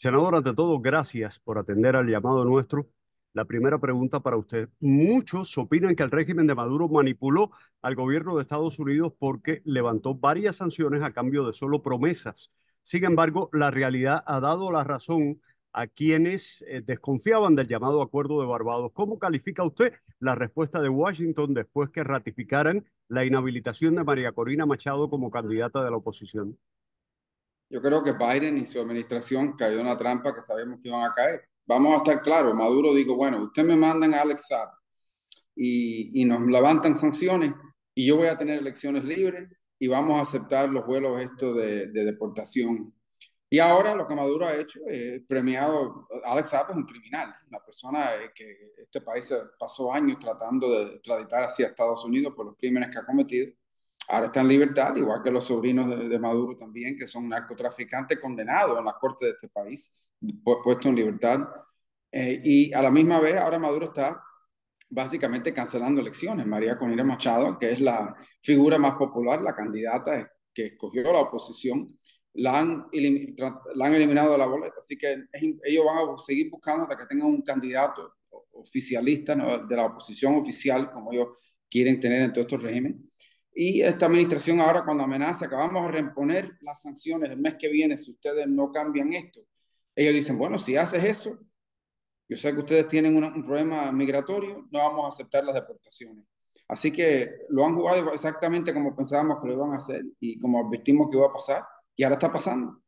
Senador, ante todo, gracias por atender al llamado nuestro. La primera pregunta para usted. Muchos opinan que el régimen de Maduro manipuló al gobierno de Estados Unidos porque levantó varias sanciones a cambio de solo promesas. Sin embargo, la realidad ha dado la razón a quienes desconfiaban del llamado Acuerdo de Barbados. ¿Cómo califica usted la respuesta de Washington después que ratificaran la inhabilitación de María Corina Machado como candidata de la oposición? Yo creo que Biden y su administración cayó en la trampa que sabemos que iban a caer. Vamos a estar claros, Maduro dijo, bueno, usted me mandan a Alex Saab y nos levantan sanciones y yo voy a tener elecciones libres y vamos a aceptar los vuelos estos de deportación. Y ahora lo que Maduro ha hecho es premiado, Alex Saab es un criminal, una persona que este país pasó años tratando de extraditar hacia Estados Unidos por los crímenes que ha cometido. Ahora está en libertad, igual que los sobrinos de Maduro también, que son narcotraficantes condenados en la corte de este país, puestos en libertad. Y a la misma vez, ahora Maduro está básicamente cancelando elecciones. María Corina Machado, que es la figura más popular, la candidata que escogió la oposición, la han eliminado de la boleta. Así que ellos van a seguir buscando hasta que tengan un candidato oficialista, ¿no?, de la oposición oficial, como ellos quieren tener en todos estos regímenes. Y esta administración ahora cuando amenaza que vamos a reimponer las sanciones el mes que viene si ustedes no cambian esto, ellos dicen, bueno, si haces eso, yo sé que ustedes tienen un problema migratorio, no vamos a aceptar las deportaciones. Así que lo han jugado exactamente como pensábamos que lo iban a hacer y como advertimos que iba a pasar, y ahora está pasando.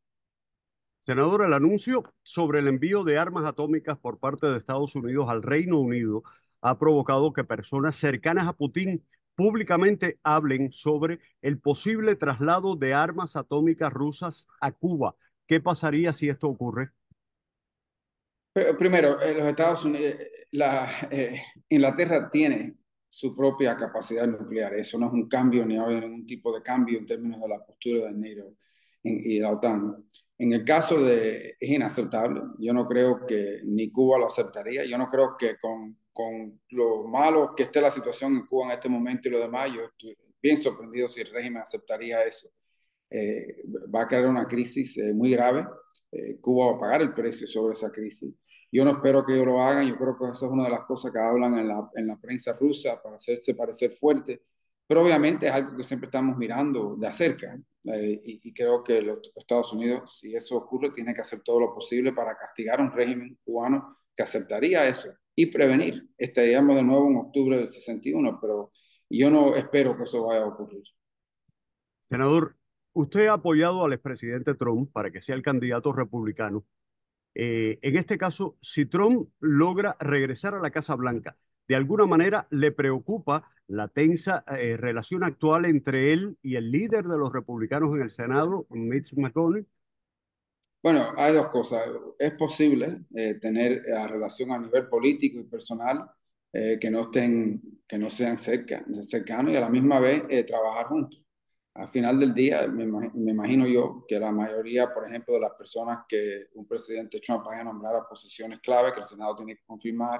Senador, el anuncio sobre el envío de armas atómicas por parte de Estados Unidos al Reino Unido ha provocado que personas cercanas a Putin públicamente hablen sobre el posible traslado de armas atómicas rusas a Cuba. ¿Qué pasaría si esto ocurre? Pero, primero, los Estados Unidos, Inglaterra tiene su propia capacidad nuclear. Eso no es un cambio ni va a haber ningún tipo de cambio en términos de la postura de NATO y la OTAN. En el caso de, es inaceptable. Yo no creo que ni Cuba lo aceptaría. Yo no creo que con lo malo que esté la situación en Cuba en este momento y lo demás, yo estoy bien sorprendido si el régimen aceptaría eso. Va a crear una crisis muy grave. Cuba va a pagar el precio sobre esa crisis. Yo no espero que ellos lo hagan. Yo creo que eso es una de las cosas que hablan en la prensa rusa para hacerse parecer fuerte. Pero obviamente es algo que siempre estamos mirando de cerca. Y creo que los Estados Unidos, si eso ocurre, tiene que hacer todo lo posible para castigar a un régimen cubano que aceptaría eso y prevenir. Estaríamos de nuevo en octubre del 61, pero yo no espero que eso vaya a ocurrir. Senador, usted ha apoyado al expresidente Trump para que sea el candidato republicano. En este caso, si Trump logra regresar a la Casa Blanca, de alguna manera le preocupa la tensa relación actual entre él y el líder de los republicanos en el Senado, Mitch McConnell. Bueno, hay dos cosas. Es posible tener relación a nivel político y personal que no sean cercanos y a la misma vez trabajar juntos. Al final del día, me imagino yo que la mayoría, por ejemplo, de las personas que un presidente Trump vaya a nombrar a posiciones clave, que el Senado tiene que confirmar,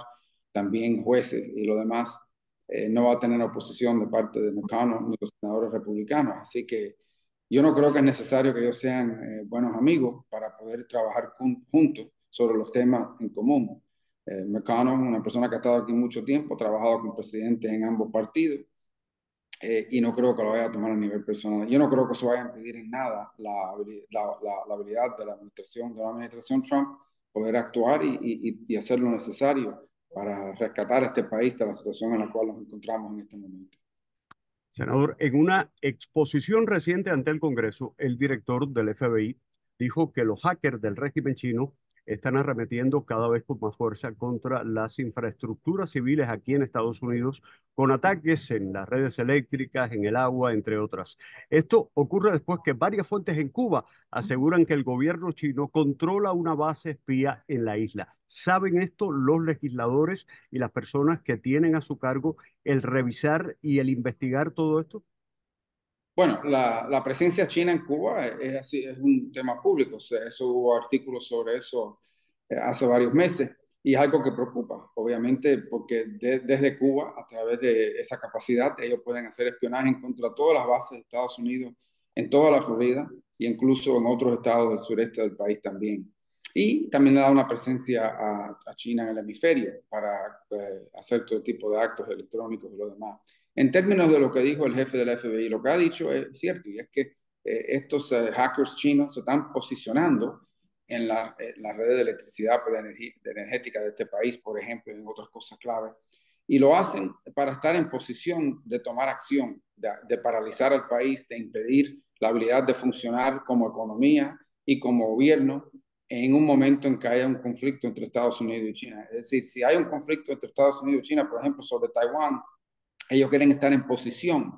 también jueces y lo demás, no va a tener oposición de parte de McConnell ni los senadores republicanos. Así que yo no creo que es necesario que ellos sean buenos amigos para poder trabajar juntos sobre los temas en común. McConnell es una persona que ha estado aquí mucho tiempo, ha trabajado con presidentes en ambos partidos y no creo que lo vaya a tomar a nivel personal. Yo no creo que eso vaya a impedir en nada la habilidad de la administración Trump poder actuar y hacer lo necesario para rescatar a este país de la situación en la cual nos encontramos en este momento. Senador, en una exposición reciente ante el Congreso, el director del FBI dijo que los hackers del régimen chino están arremetiendo cada vez con más fuerza contra las infraestructuras civiles aquí en Estados Unidos, con ataques en las redes eléctricas, en el agua, entre otras. Esto ocurre después que varias fuentes en Cuba aseguran que el gobierno chino controla una base espía en la isla. ¿Saben esto los legisladores y las personas que tienen a su cargo el revisar y el investigar todo esto? Bueno, la presencia china en Cuba es así, es un tema público. O sea, eso hubo artículos sobre eso hace varios meses y es algo que preocupa, obviamente, porque desde Cuba, a través de esa capacidad, ellos pueden hacer espionaje en contra de todas las bases de Estados Unidos, en toda la Florida e incluso en otros estados del sureste del país también. Y también le da una presencia a China en el hemisferio para hacer todo tipo de actos electrónicos y lo demás. En términos de lo que dijo el jefe del FBI, lo que ha dicho es cierto, y es que estos hackers chinos se están posicionando en la red de electricidad energética de este país, por ejemplo, y en otras cosas claves, y lo hacen para estar en posición de tomar acción, de paralizar al país, de impedir la habilidad de funcionar como economía y como gobierno en un momento en que haya un conflicto entre Estados Unidos y China. Es decir, si hay un conflicto entre Estados Unidos y China, por ejemplo, sobre Taiwán, ellos quieren estar en posición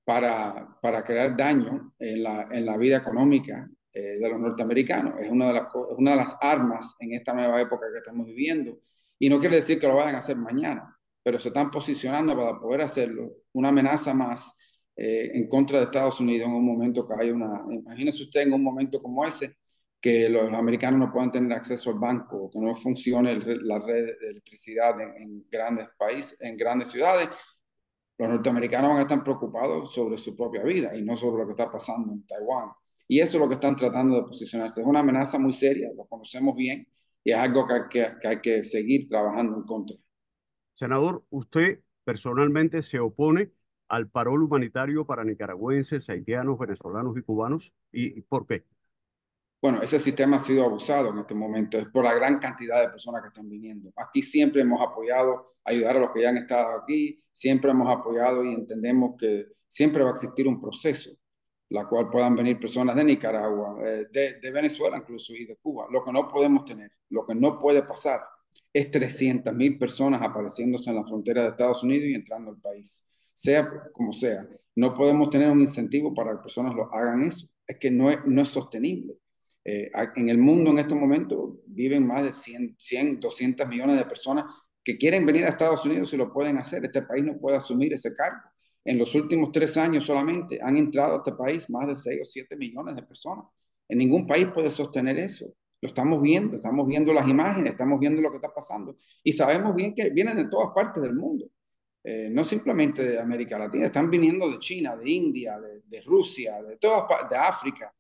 para crear daño en la vida económica de los norteamericanos. Es una de las armas en esta nueva época que estamos viviendo. Y no quiere decir que lo vayan a hacer mañana, pero se están posicionando para poder hacerlo. Una amenaza más en contra de Estados Unidos en un momento que hay una... Imagínese usted en un momento como ese, que los americanos no puedan tener acceso al banco, que no funcione la red de electricidad en grandes países, en grandes ciudades. Los norteamericanos van a estar preocupados sobre su propia vida y no sobre lo que está pasando en Taiwán. Y eso es lo que están tratando de posicionarse. Es una amenaza muy seria, lo conocemos bien, y es algo que hay que seguir trabajando en contra. Senador, usted personalmente se opone al parol humanitario para nicaragüenses, haitianos, venezolanos y cubanos. ¿Y por qué? Bueno, ese sistema ha sido abusado en este momento, es por la gran cantidad de personas que están viniendo. Aquí siempre hemos apoyado ayudar a los que ya han estado aquí, siempre hemos apoyado y entendemos que siempre va a existir un proceso, la cual puedan venir personas de Nicaragua, de Venezuela incluso y de Cuba. Lo que no podemos tener, lo que no puede pasar es 300.000 personas apareciéndose en la frontera de Estados Unidos y entrando al país, sea como sea. No podemos tener un incentivo para que personas lo hagan eso. Es que no es sostenible. En el mundo en este momento viven más de 100, 200 millones de personas que quieren venir a Estados Unidos y lo pueden hacer. Este país no puede asumir ese cargo. En los últimos 3 años solamente han entrado a este país más de 6 o 7 millones de personas. En ningún país puede sostener eso. Lo estamos viendo las imágenes, estamos viendo lo que está pasando y sabemos bien que vienen de todas partes del mundo. No simplemente de América Latina, están viniendo de China, de India, de Rusia, de África.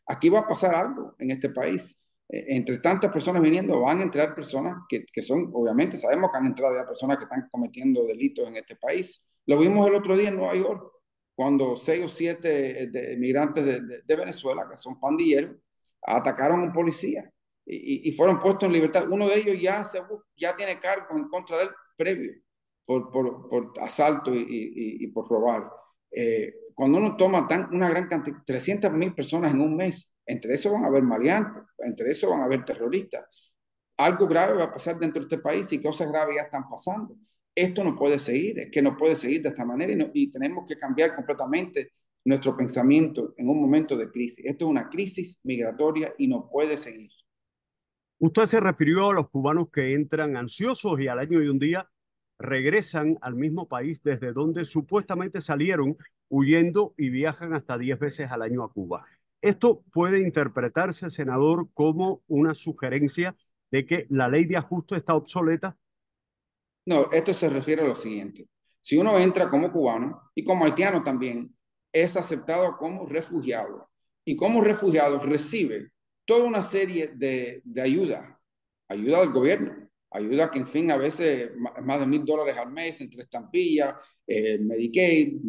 Aquí va a pasar algo en este país. Entre tantas personas viniendo, van a entrar personas que son, obviamente, sabemos que han entrado ya personas que están cometiendo delitos en este país. Lo vimos el otro día en Nueva York, cuando 6 o 7 migrantes de Venezuela, que son pandilleros, atacaron a un policía y fueron puestos en libertad. Uno de ellos ya tiene cargos en contra de él previo por asalto y por robar. Cuando uno toma una gran cantidad, 300.000 personas en un mes, entre eso van a haber maleantes, entre eso van a haber terroristas. Algo grave va a pasar dentro de este país y cosas graves ya están pasando. Esto no puede seguir, es que no puede seguir de esta manera y tenemos que cambiar completamente nuestro pensamiento en un momento de crisis. Esto es una crisis migratoria y no puede seguir. Usted se refirió a los cubanos que entran ansiosos y al año y un día regresan al mismo país desde donde supuestamente salieron huyendo y viajan hasta 10 veces al año a Cuba. Esto puede interpretarse, senador, como una sugerencia de que la ley de ajuste está obsoleta. No, esto se refiere a lo siguiente. Si uno entra como cubano y como haitiano también, es aceptado como refugiado. Y como refugiado recibe toda una serie de ayuda. Ayuda del gobierno. Ayuda que, en fin, a veces más de $1,000 al mes entre estampillas, Medicaid,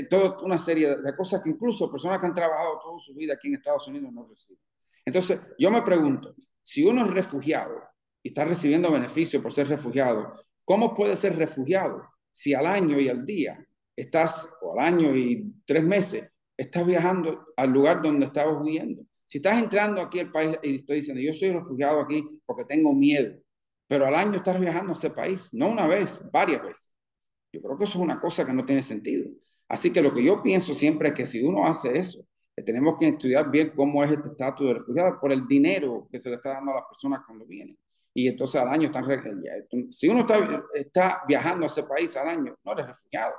toda una serie de cosas que incluso personas que han trabajado toda su vida aquí en Estados Unidos no reciben. Entonces, yo me pregunto, si uno es refugiado y está recibiendo beneficios por ser refugiado, ¿cómo puedes ser refugiado si al año y al día estás, o al año y 3 meses, estás viajando al lugar donde estabas huyendo? Si estás entrando aquí al país y estoy diciendo, yo soy refugiado aquí porque tengo miedo, pero al año estás viajando a ese país, no una vez, varias veces. Yo creo que eso es una cosa que no tiene sentido. Así que lo que yo pienso siempre es que si uno hace eso, tenemos que estudiar bien cómo es este estatus de refugiado por el dinero que se le está dando a las personas cuando vienen. Y entonces al año si uno está viajando a ese país al año, no eres refugiado.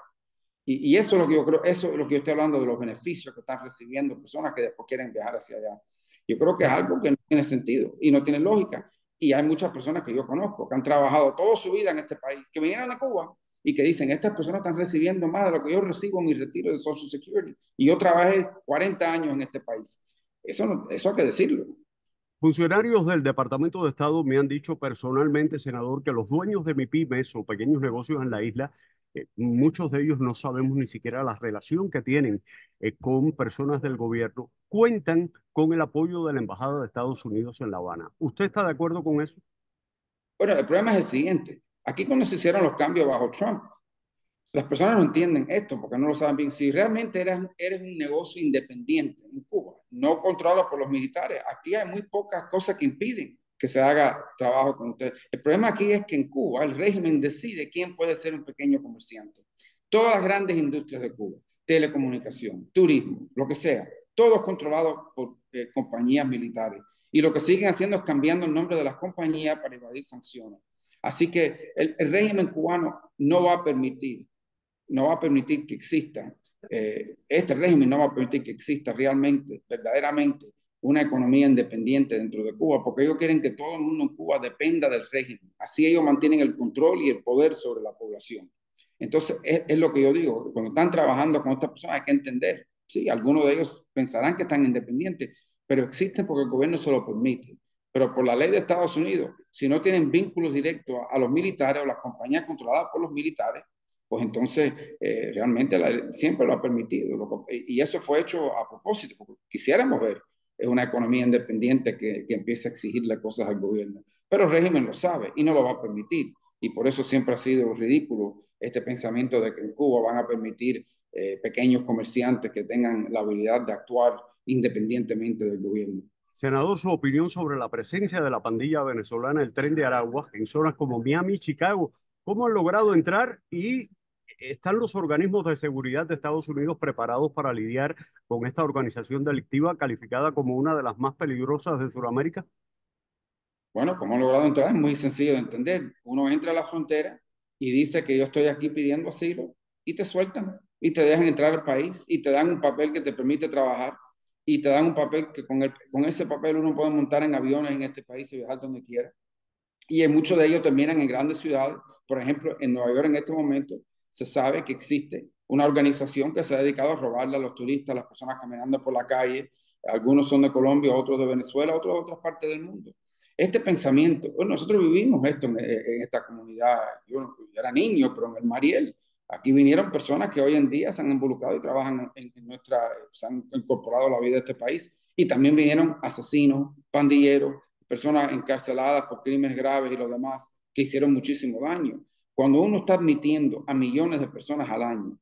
Y eso es lo que yo creo, eso es lo que yo estoy hablando de los beneficios que están recibiendo personas que después quieren viajar hacia allá. Yo creo que es algo que no tiene sentido y no tiene lógica. Y hay muchas personas que yo conozco que han trabajado toda su vida en este país, que vinieron a Cuba y que dicen, estas personas están recibiendo más de lo que yo recibo en mi retiro de Social Security. Y yo trabajé 40 años en este país. Eso hay que decirlo. Funcionarios del Departamento de Estado me han dicho personalmente, senador, que los dueños de MIPYMES o pequeños negocios en la isla, muchos de ellos no sabemos ni siquiera la relación que tienen con personas del gobierno, cuentan con el apoyo de la Embajada de Estados Unidos en La Habana. ¿Usted está de acuerdo con eso? Bueno, el problema es el siguiente. Aquí cuando se hicieron los cambios bajo Trump, las personas no entienden esto porque no lo saben bien. Si realmente eres un negocio independiente en Cuba, no controlado por los militares, aquí hay muy pocas cosas que impiden que se haga trabajo con usted. El problema aquí es que en Cuba el régimen decide quién puede ser un pequeño comerciante. Todas las grandes industrias de Cuba, telecomunicación, turismo, lo que sea, todo es controlado por compañías militares. Y lo que siguen haciendo es cambiando el nombre de las compañías para evadir sanciones. Así que el régimen cubano no va a permitir que exista, este régimen no va a permitir que exista realmente, verdaderamente, una economía independiente dentro de Cuba, porque ellos quieren que todo el mundo en Cuba dependa del régimen. Así ellos mantienen el control y el poder sobre la población. Entonces, es lo que yo digo, cuando están trabajando con estas personas hay que entender, sí, algunos de ellos pensarán que están independientes, pero existen porque el gobierno se lo permite. Pero por la ley de Estados Unidos, si no tienen vínculos directos a los militares o las compañías controladas por los militares, pues entonces realmente siempre lo ha permitido. Y eso fue hecho a propósito, porque quisiéramos ver una economía independiente que empiece a exigirle cosas al gobierno. Pero el régimen lo sabe y no lo va a permitir. Y por eso siempre ha sido ridículo este pensamiento de que en Cuba van a permitir pequeños comerciantes que tengan la habilidad de actuar independientemente del gobierno. Senador, su opinión sobre la presencia de la pandilla venezolana, el Tren de Aragua, en zonas como Miami y Chicago. ¿Cómo han logrado entrar y están los organismos de seguridad de Estados Unidos preparados para lidiar con esta organización delictiva calificada como una de las más peligrosas de Sudamérica? Bueno, ¿cómo han logrado entrar? Es muy sencillo de entender. Uno entra a la frontera y dice que yo estoy aquí pidiendo asilo y te sueltan y te dejan entrar al país y te dan un papel que te permite trabajar y te dan un papel que con ese papel uno puede montar en aviones en este país y viajar donde quiera. Y en muchos de ellos terminan en grandes ciudades. Por ejemplo, en Nueva York en este momento se sabe que existe una organización que se ha dedicado a robarle a los turistas, a las personas caminando por la calle. Algunos son de Colombia, otros de Venezuela, otros de otras partes del mundo. Este pensamiento, bueno, nosotros vivimos esto en esta comunidad. Yo era niño, pero en el Mariel. Aquí vinieron personas que hoy en día se han involucrado y trabajan se han incorporado a la vida de este país. Y también vinieron asesinos, pandilleros, personas encarceladas por crímenes graves y los demás que hicieron muchísimo daño. Cuando uno está admitiendo a millones de personas al año,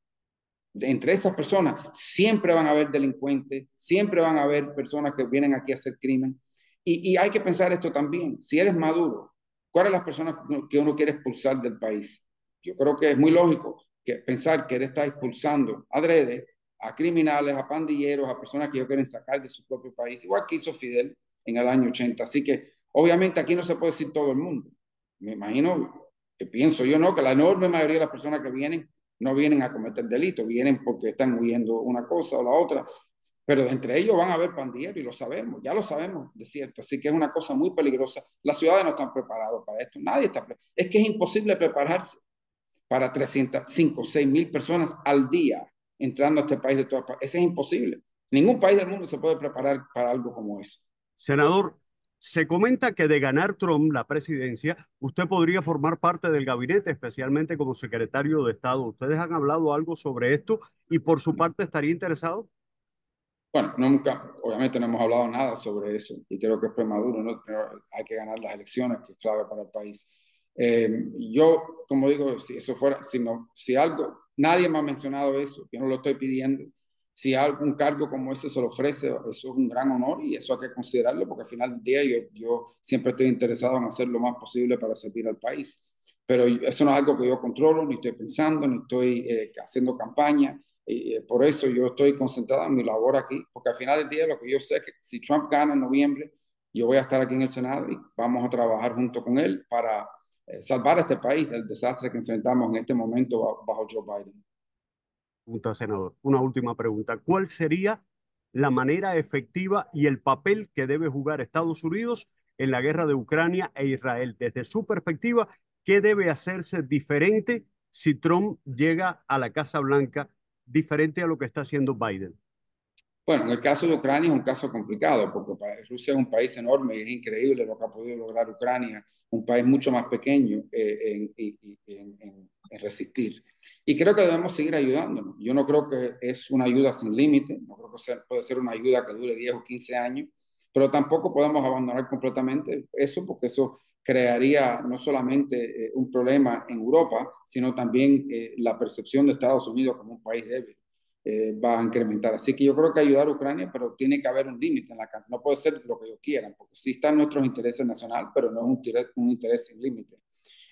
entre esas personas siempre van a haber delincuentes, siempre van a haber personas que vienen aquí a hacer crimen. Y hay que pensar esto también. Si eres Maduro, ¿cuáles son las personas que uno quiere expulsar del país? Yo creo que es muy lógico que pensar que él está expulsando adrede a criminales, a pandilleros, a personas que ellos quieren sacar de su propio país, igual que hizo Fidel en el año 80. Así que obviamente aquí no se puede decir todo el mundo. Me imagino, que pienso yo, ¿no? Que la enorme mayoría de las personas que vienen no vienen a cometer delitos, vienen porque están huyendo una cosa o la otra, pero entre ellos van a haber pandilleros y lo sabemos, ya lo sabemos de cierto, así que es una cosa muy peligrosa. Las ciudades no están preparadas para esto, nadie está preparado. Es que es imposible prepararse para 305, 6,000 personas al día entrando a este país de todas partes. Eso es imposible. Ningún país del mundo se puede preparar para algo como eso. Senador, se comenta que de ganar Trump la presidencia, usted podría formar parte del gabinete, especialmente como secretario de Estado. ¿Ustedes han hablado algo sobre esto y por su parte estaría interesado? Bueno, nunca, obviamente no hemos hablado nada sobre eso y creo que es prematuro, ¿no? Pero hay que ganar las elecciones, que es clave para el país. Yo, como digo, si eso fuera, si algo, nadie me ha mencionado eso, yo no lo estoy pidiendo. Si algún cargo como ese se lo ofrece, eso es un gran honor y eso hay que considerarlo porque al final del día yo siempre estoy interesado en hacer lo más posible para servir al país. Pero eso no es algo que yo controlo, ni estoy pensando, ni estoy haciendo campaña. Y por eso yo estoy concentrado en mi labor aquí, porque al final del día lo que yo sé es que si Trump gana en noviembre, yo voy a estar aquí en el Senado y vamos a trabajar junto con él para salvar a este país del desastre que enfrentamos en este momento bajo Joe Biden. Pregunta, senador. Una última pregunta. ¿Cuál sería la manera efectiva y el papel que debe jugar Estados Unidos en la guerra de Ucrania e Israel? Desde su perspectiva, ¿qué debe hacerse diferente si Trump llega a la Casa Blanca, diferente a lo que está haciendo Biden? Bueno, en el caso de Ucrania es un caso complicado, porque Rusia es un país enorme y es increíble lo que ha podido lograr Ucrania, un país mucho más pequeño en resistir. Y creo que debemos seguir ayudándonos. Yo no creo que es una ayuda sin límite, no creo que puede ser una ayuda que dure 10 o 15 años, pero tampoco podemos abandonar completamente eso, porque eso crearía no solamente un problema en Europa, sino también la percepción de Estados Unidos como un país débil va a incrementar. Así que yo creo que ayudar a Ucrania, pero tiene que haber un límite en la cantidad. No puede ser lo que ellos quieran, porque sí están nuestros intereses nacionales, pero no es un interés sin límite.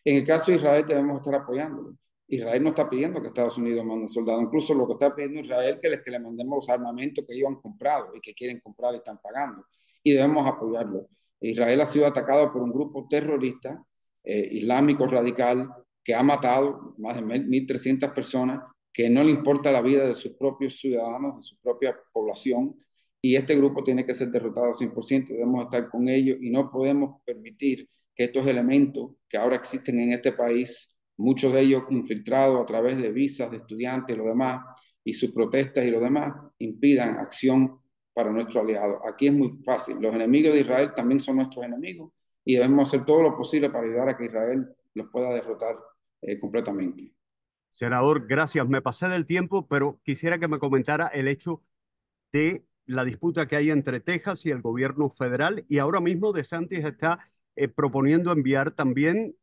En el caso de Israel debemos estar apoyándolo. Israel no está pidiendo que Estados Unidos mande soldados, incluso lo que está pidiendo Israel es que le mandemos los armamentos que ellos han comprado y que quieren comprar y están pagando. Y debemos apoyarlo. Israel ha sido atacado por un grupo terrorista islámico radical que ha matado más de 1.300 personas, que no le importa la vida de sus propios ciudadanos, de su propia población, y este grupo tiene que ser derrotado 100%. Debemos estar con ellos y no podemos permitir que estos elementos que ahora existen en este país, muchos de ellos infiltrados a través de visas de estudiantes y lo demás, y sus protestas y lo demás, impidan acción para nuestros aliados. Aquí es muy fácil. Los enemigos de Israel también son nuestros enemigos y debemos hacer todo lo posible para ayudar a que Israel los pueda derrotar completamente. Senador, gracias. Me pasé del tiempo, pero quisiera que me comentara el hecho de la disputa que hay entre Texas y el gobierno federal. Y ahora mismo DeSantis está proponiendo enviar también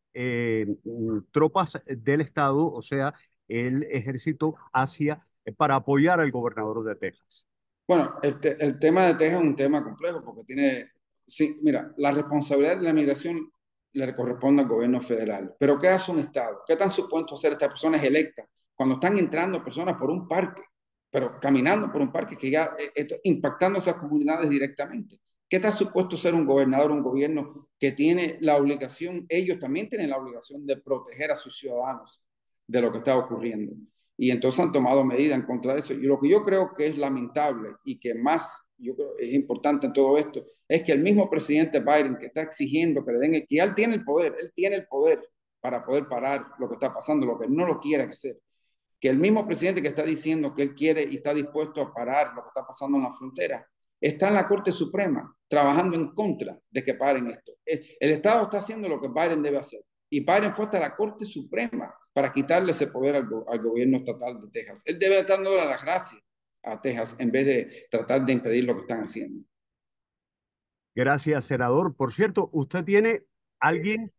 tropas del estado, o sea, el ejército hacia, para apoyar al gobernador de Texas. Bueno, el tema de Texas es un tema complejo porque tiene, sí, mira, la responsabilidad de la migración le corresponde al gobierno federal. Pero ¿qué hace un Estado? ¿Qué están supuestos a hacer estas personas electas cuando están entrando personas por un parque, pero caminando por un parque que ya impactando a esas comunidades directamente? ¿Qué está supuesto a ser un gobernador, un gobierno que tiene la obligación, ellos también tienen la obligación de proteger a sus ciudadanos de lo que está ocurriendo? Y entonces han tomado medidas en contra de eso. Y lo que yo creo que es lamentable y que más yo creo es importante en todo esto es que el mismo presidente Biden que está exigiendo que le den, que él tiene el poder para poder parar lo que está pasando, lo que no lo quiere hacer. Que el mismo presidente que está diciendo que él quiere y está dispuesto a parar lo que está pasando en la frontera, está en la Corte Suprema trabajando en contra de que paren esto. El Estado está haciendo lo que Biden debe hacer. Y Biden fue hasta la Corte Suprema para quitarle ese poder al gobierno estatal de Texas. Él debe estar dando las gracias a Texas en vez de tratar de impedir lo que están haciendo. Gracias, senador. Por cierto, ¿usted tiene alguien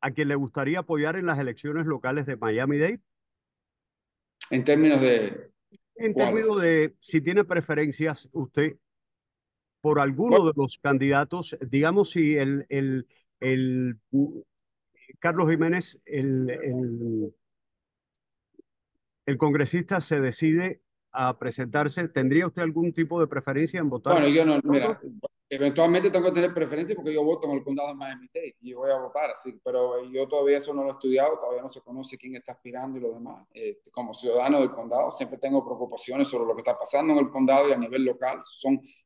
a quien le gustaría apoyar en las elecciones locales de Miami-Dade? En términos de En cuáles. términos de si tiene preferencias usted por alguno Bueno, de los candidatos, digamos si el Carlos Jiménez, el congresista se decide a presentarse, ¿tendría usted algún tipo de preferencia en votar bueno, por yo no, mira, otros? eventualmente tengo que tener preferencia porque yo voto en el condado de Miami-Dade y yo voy a votar así, pero yo todavía eso no lo he estudiado, todavía no se conoce quién está aspirando y lo demás. Como ciudadano del condado siempre tengo preocupaciones sobre lo que está pasando en el condado y a nivel local.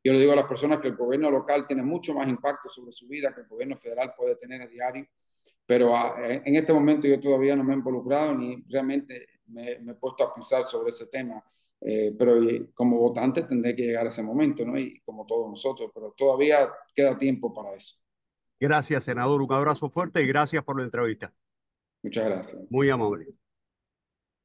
Yo le digo a las personas que el gobierno local tiene mucho más impacto sobre su vida que el gobierno federal puede tener a diario, pero en este momento yo todavía no me he involucrado ni realmente me he puesto a pensar sobre ese tema. Pero como votante tendré que llegar a ese momento, ¿no? Y como todos nosotros, pero todavía queda tiempo para eso. Gracias, senador. Un abrazo fuerte y gracias por la entrevista. Muchas gracias. Muy amable.